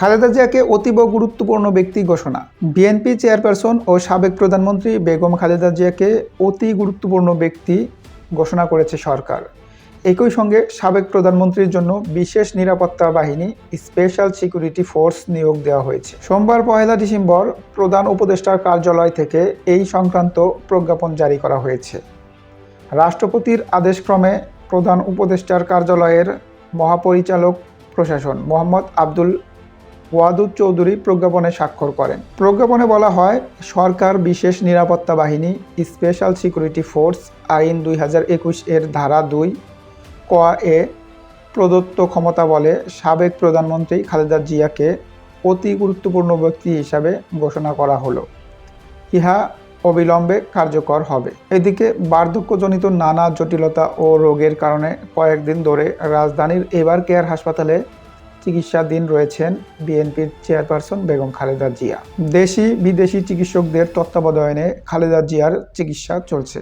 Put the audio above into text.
খালেদা জিয়াকে অতীব গুরুত্বপূর্ণ ব্যক্তি ঘোষণা। বিএনপি চেয়ারপারসন ও সাবেক প্রধানমন্ত্রী বেগম খালেদা জিয়াকে অতি গুরুত্বপূর্ণ ব্যক্তি ঘোষণা করেছে সরকার। একই সঙ্গে সাবেক প্রধানমন্ত্রীর জন্য বিশেষ নিরাপত্তা বাহিনী স্পেশাল সিকিউরিটি ফোর্স নিয়োগ দেওয়া হয়েছে। সোমবার 1 ডিসেম্বর প্রধান উপদেষ্টার কার্যালয় থেকে এই সংক্রান্ত প্রজ্ঞাপন জারি করা হয়েছে। রাষ্ট্রপতির আদেশক্রমে প্রধান উপদেষ্টার কার্যালয়ের মহাপরিচালক প্রশাসন মোহাম্মদ আব্দুল ওয়াদুদ চৌধুরী প্রজ্ঞাপনে স্বাক্ষর করেন। প্রজ্ঞাপনে বলা হয়, সরকার বিশেষ নিরাপত্তা বাহিনী স্পেশাল সিকিউরিটি ফোর্স আইন 2021 এর ধারা 2 ক এ প্রদত্ত ক্ষমতা বলে সাবেক প্রধানমন্ত্রী খালেদা জিয়াকে অতি গুরুত্বপূর্ণ ব্যক্তি হিসাবে ঘোষণা করা হলো। ইহা অবিলম্বে কার্যকর হবে। এদিকে বার্ধক্যজনিত নানা জটিলতা ও রোগের কারণে কয়েকদিন ধরে রাজধানীর এভার কেয়ার হাসপাতালে চিকিৎসাধীন রয়েছেন বিএনপির চেয়ারপারসন বেগম খালেদা জিয়া। দেশি বিদেশি চিকিৎসকদের তত্ত্বাবধানে খালেদা জিয়ার চিকিৎসা চলছে।